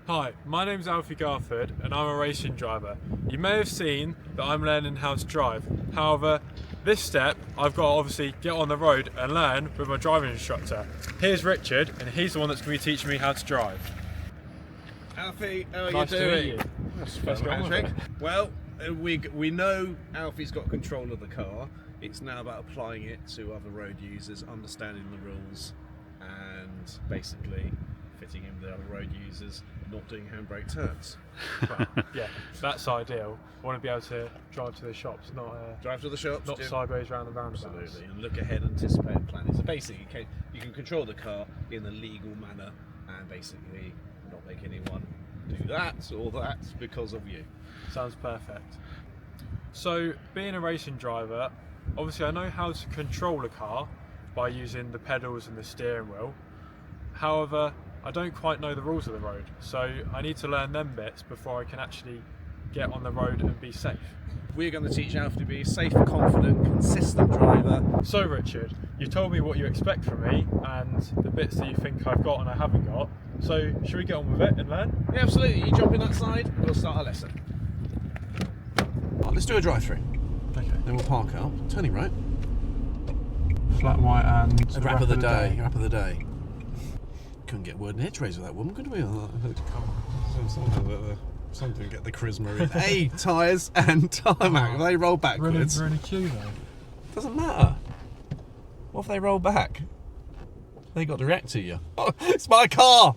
Hi, my name's Alfie Garford and I'm a racing driver. You may have seen that I'm learning how to drive. However, this step I've got to obviously get on the road and learn with my driving instructor. Here's Richard and he's the one that's going to be teaching me how to drive. Alfie, how are Nice you to doing? meet you. Let's get on with it. Well, we know Alfie's got control of the car. It's now about applying it to other road users, understanding the rules, and basically fitting in with the other road users, not doing handbrake turns. Well, yeah, that's ideal. I want to be able to drive to the shops, not Drive to the shops, not sideways round the roundabouts. Absolutely, and look ahead, anticipate and plan. So basically, you can control the car in a legal manner, and basically not make anyone do that or that because of you. Sounds perfect. So, being a racing driver, obviously I know how to control a car by using the pedals and the steering wheel. However, I don't quite know the rules of the road, so I need to learn them bits before I can actually get on the road and be safe. We're going to teach Alfie to be a safe, confident, consistent driver. So Richard, you've told me what you expect from me and the bits that you think I've got and I haven't got, so should we get on with it and learn? Yeah, absolutely. You jump in that side, we'll start our lesson. Right, let's do a drive-through. Okay. Then we'll park up, turning right. Flat white and Wrap of the day. Wrap of the day. Couldn't get word in edgeways with that woman, could we? Something get the charisma in. Hey, tyres and tarmac. If they roll backwards. We're in a queue though. Doesn't matter. What if they roll back? They got to react to you. Oh, it's my car!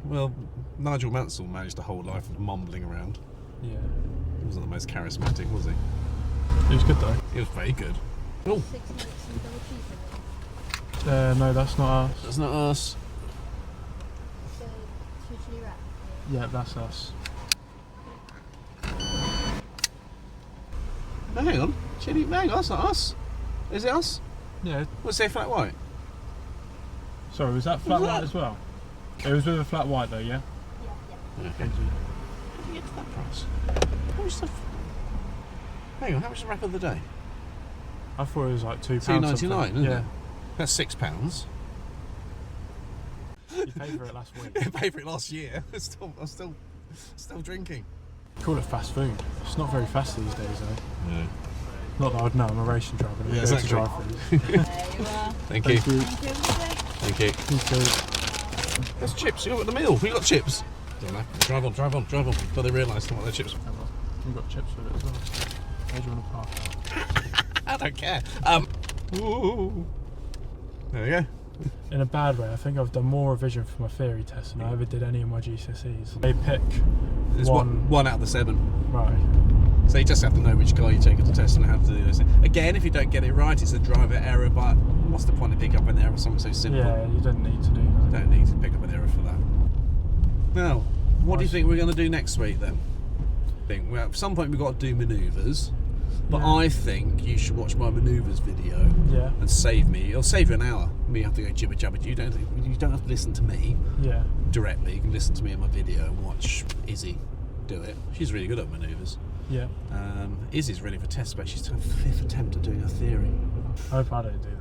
Well, Nigel Mansell managed a whole life of mumbling around. Yeah. He wasn't the most charismatic, was he? It was good though. He was very good. Oh, 6 minutes and double cheeseburger. No, that's not us. that's not us. So, two chili wrap. Yeah, that's us. No, hang on. Chili, hang on, that's not us. Is it us? Yeah. What's it, flat white? Sorry, was that flat Was white that? as well? It was with a flat white though, yeah? Yeah. Okay. Thank you. How do you get to that price? How much the hang on, how much is the wrap of the day? I thought it was like £2. £2.99, isn't Yeah. it? That's £6. You paid for it last week. I paid for it last year. I'm still drinking. Call it fast food. It's not very fast these days though. Yeah. Not that I'd know, I'm a racing driver. I don't Yeah, go to exactly. drive-thrus. There you are. Thank you. Thank you. Thank you. Thank you. There's chips. You got the meal. We got chips. Don't know. Drive on. But they realised what their chips. We've got chips with it as well. Where do you want to park out? I don't care. Ooh. There we go. In a bad way, I think I've done more revision for my theory test than I ever did any of my GCSEs. They pick There's one out of the 7. Right. So you just have to know which car you're taking to test and how to do this. Again, if you don't get it right, it's a driver error, but what's the point of picking up an error for something so simple? Yeah, you don't need to do You that. don't need to pick up an error for that. Now, what do you think we're going to do next week then? Well, at some point we've got to do manoeuvres, but Yeah. I think you should watch my manoeuvres video Yeah. and save me. It'll save you an hour. Me have to go jibber jabber. You don't have to listen to me Yeah. directly. You can listen to me in my video and watch Izzy do it. She's really good at manoeuvres. Yeah. Izzy's ready for test, but she's her 5th attempt at doing her theory. I hope I don't do that.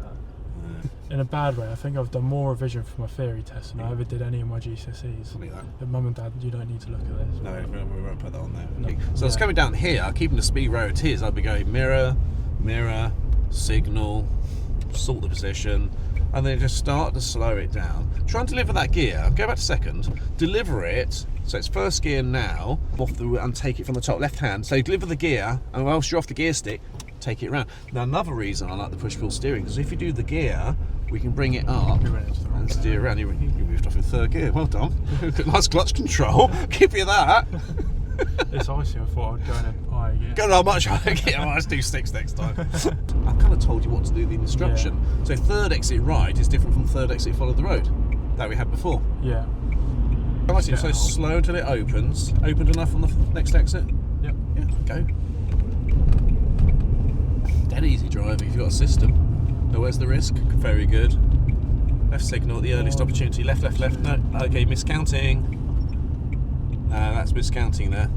In a bad way, I think I've done more revision for my theory test than I ever did any of my GCSEs. Something like that. But Mum and Dad, you don't need to look at this. No, we won't put that on there. No. Okay. So it's Yeah. coming down here, keeping the speed where it is. I'll be going mirror, signal, sort the position, and then just start to slow it down. Try and deliver that gear. Go back to second. Deliver it. So it's first gear now. And take it from the top left hand. So deliver the gear, and whilst you're off the gear stick, take it around. Now another reason I like the push-pull steering, because if you do the gear, we can bring it up You went into the wrong and gear. steer around. You moved off in 3rd gear. Well done. Nice clutch control. Give you that. It's icy, I thought I'd go in a higher gear. Go on much higher gear. Let's do 6 next time. I've kind of told you what to do the instruction. So 3rd exit right is different from 3rd exit follow the road that we had before. Yeah. Right, so Yeah. slow until it opens. Opened enough on the next exit? Yep. Yeah, go. Dead easy driving if you've got a system. Now where's the risk? Very good. Left signal at the earliest opportunity. Left. No. Okay, miscounting. That's miscounting there.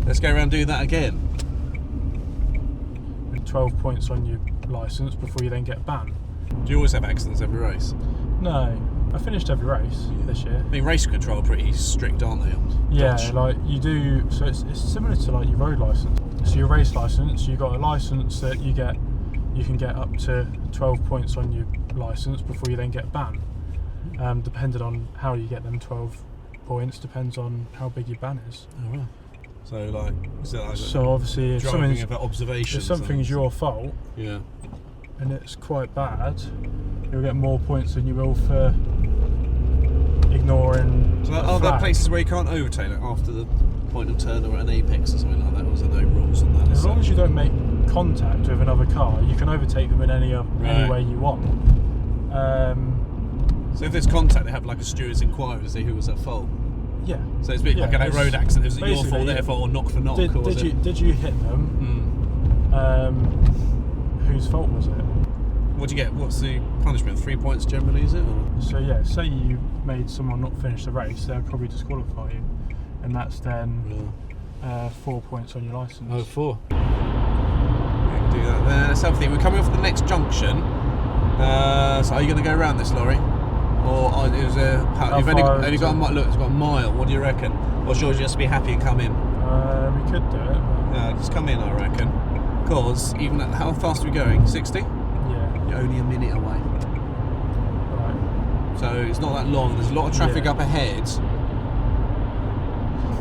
Let's go around and do that again. 12 points on your licence before you then get banned. Do you always have accidents every race? No. I finished every race this year. I mean, race control are pretty strict, aren't they? On Yeah, Dodge? like you do. So it's similar to like your road license. So your race license, you got a license that you can get up to 12 points on your license before you then get banned. Depending on how you get them 12 points depends on how big your ban is. Oh, right. So like, is that like So obviously, if driving about observations? if something's your fault yeah. and it's quite bad, you'll get more points than you will for ignoring. So a are there flag. places where you can't overtake like after the point of turn or at an apex or something like that? Or is there no rules on that? As long as you don't make contact with another car, you can overtake them in any way you want. So if there's contact, they have like a steward's inquiry to see who was at fault. Yeah. So it's a bit like a road accident. Was it your fault, their fault, or knock for knock? Did you hit them? Whose fault was it? What do you get? What's the punishment? 3 points generally, is it? Or? So yeah, say you made someone not finish the race, they'll probably disqualify you, and that's then 4 points on your license. Oh, 4. We can do that there. Let's have a think. We're coming off the next junction. So are you going to go around this lorry? Or is you've only got a mile? Look, it's got a mile. What do you reckon? Or should you just be happy and come in? We could do it. Yeah, just come in, I reckon. Because even at, how fast are we going? 60? Yeah. You're only a minute away. Right. So it's not that long. There's a lot of traffic up ahead.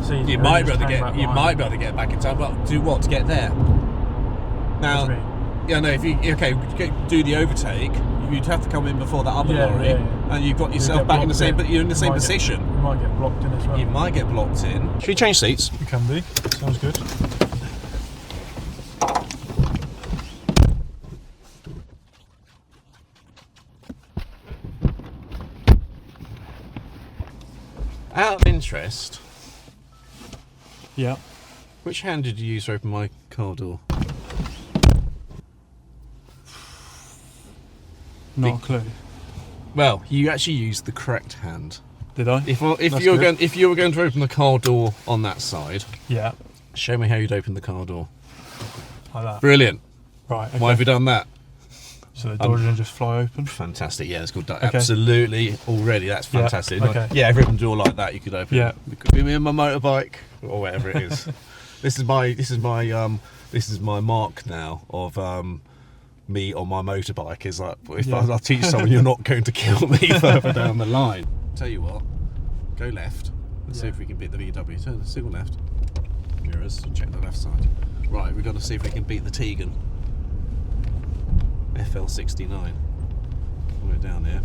So You might be able to get back in time, but do what to get there? Now, What do you mean? yeah, no. If you do the overtake, you'd have to come in before that other lorry, and you've got yourself back in the same. But you're in the same position. You might get blocked in as well. You might get blocked in. Should we change seats? You can do. Sounds good. Out of interest, Yeah. which hand did you use to open my car door? Not a clue. Well, you actually used the correct hand. Did I? If That's you were good. going to open the car door on that side, Yeah. show me how you'd open the car door. Like that. Brilliant. Right. Okay. Why have you done that? So the door didn't just fly open. Fantastic. Yeah, it's called absolutely already. That's Yeah, fantastic. okay. Yeah, every open door like that you could open. Yeah. It could be me and my motorbike or whatever it is. This is my mark now of me on my motorbike. Is like if I teach someone you're not going to kill me further down the line. Tell you what, go left. Let's see if we can beat the VW. Turn single left. Mirrors. Check the left side. Right, we've got to see if we can beat the Tegan. FL69. We're down here.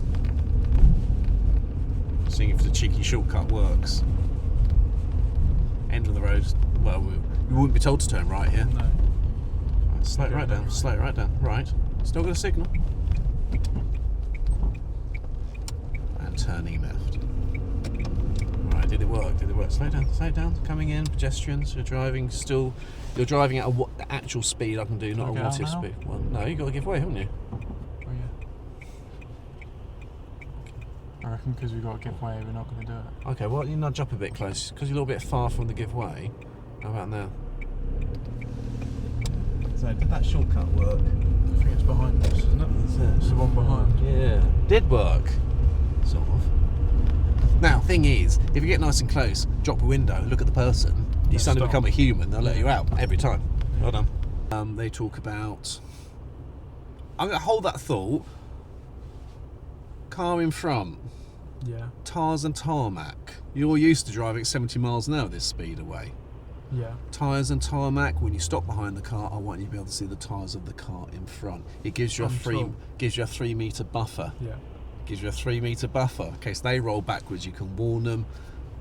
Seeing if the cheeky shortcut works. End of the road. Well, we wouldn't be told to turn right here. No. Right, slow it right down. Slow it right down. Right. Still got a signal. And turning left. Right. Did it work? Did it work? Slow down. Slow down. Coming in. Pedestrians. You're driving still. You're driving at the actual speed I can do, not a what if speed. Well, no, you got to give way, haven't you? Oh yeah. I reckon because we've got to give way, we're not going to do it. Okay, well, you nudge up a bit close because you're a little bit far from the give way. How about now? So, did that shortcut work? I think it's behind us, isn't it? It's the one behind. Yeah. Did work. Sort of. Now, thing is, if you get nice and close, drop a window, look at the person, you suddenly become a human, they'll let you out every time. Well done. They talk about... I'm going to hold that thought. Car in front. Yeah. Tyres and tarmac. You're used to driving at 70 miles an hour this speed away. Yeah. Tyres and tarmac. When you stop behind the car, I want you to be able to see the tyres of the car in front. It gives you a 3 metre buffer. Yeah. Gives you a 3 metre buffer. In case they roll backwards, you can warn them.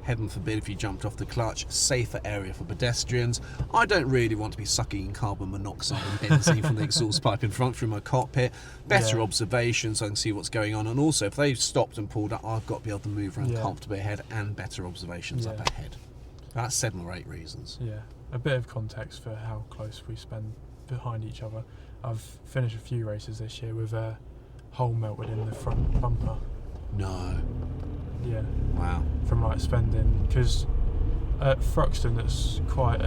Heaven forbid if you jumped off the clutch. Safer area for pedestrians. I don't really want to be sucking in carbon monoxide and benzene from the exhaust pipe in front through my cockpit. Better observation so I can see what's going on. And also, if they've stopped and pulled up, I've got to be able to move around comfortably ahead and better observations up ahead. That's 7 or 8 reasons. Yeah. A bit of context for how close we spend behind each other. I've finished a few races this year with a hole melted in the front bumper. No. Yeah. Wow. From like spending, because at Thruxton it's quite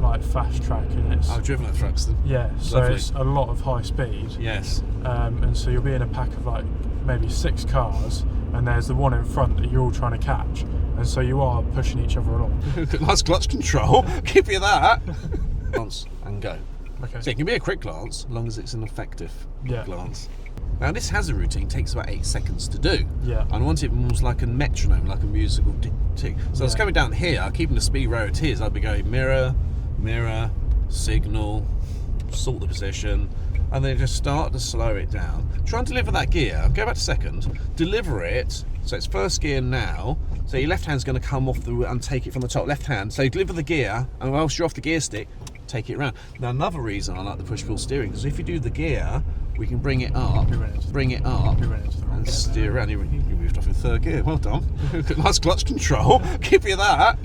like fast track and it's. I've driven at Thruxton. Yeah, so Lovely. it's a lot of high speed. Yes. And so you'll be in a pack of like maybe 6 cars, and there's the one in front that you're all trying to catch, and so you are pushing each other along. Nice clutch control. Give you that. Glance and go. Okay. So it can be a quick glance, as long as it's an effective Yeah. glance. Now this hazard routine takes about 8 seconds to do. Yeah. I want it almost like a metronome, like a musical tick. So I was Yeah. coming down here, keeping the speed where it is. I'd be going mirror, mirror, signal, sort the position, and then just start to slow it down. Try and deliver that gear. Go back to second. Deliver it. So it's first gear now. So your left hand's going to come off and take it from the top. Left hand. So deliver the gear, and whilst you're off the gear stick, take it around. Now another reason I like the push-pull steering, because if you do the gear, we can bring it up, You went into the- bring it up, you went into the wrong and gear steer around. You moved off in third gear. Well done. Nice clutch control. Give you that.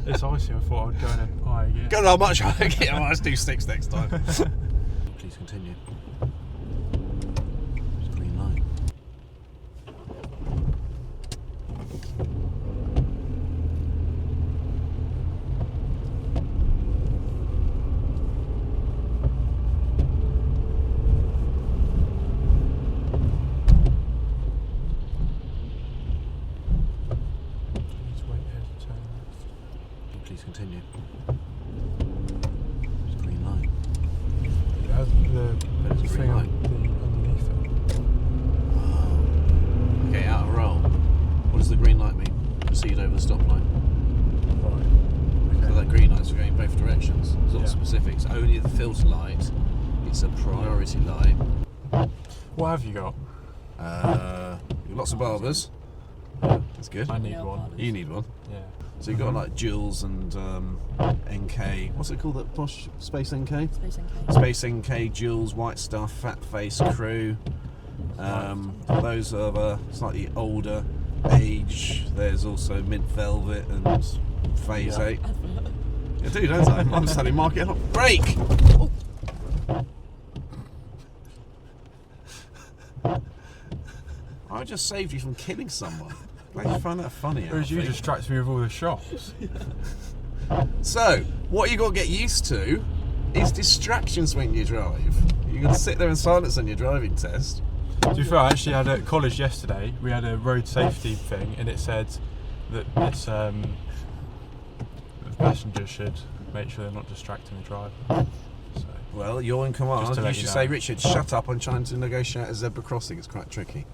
It's icy. I thought I would go in a higher gear. Go on much higher gear. I might do 6 next time. Please continue. It's green light. Please wait here to turn left. Please continue. It's green light. It has But it's the green thing light. underneath it. Oh. Okay, out of roll. What does the green light mean? Proceed over the stop line. Right. So Okay. that green light's going both directions. There's all Yeah. specifics. Only the filter light. It's a priority light. What have you got? Lots of barbers. That's good. I need one. You need one. Yeah. So you've got like Jules and NK. What's it called? That posh Space NK? Space NK. Space NK, Jules, White Stuff, Fat Face Crew. Those are the slightly older age. There's also Mint Velvet and Phase Yeah. 8. Yeah, dude, don't I? I'm selling market. Break! I just saved you from killing someone. Glad you find that funny. Whereas you Alfie. distract me with all the shots. So, what you got to get used to is distractions when you drive. You're going to sit there in silence on your driving test. To be fair, I actually had at college yesterday, we had a road safety thing, and it said that it's the passenger should make sure they're not distracting the driver. So, Well, you're in Just command. to You let should you say, know. Richard, shut up. I'm trying to negotiate a zebra crossing. It's quite tricky.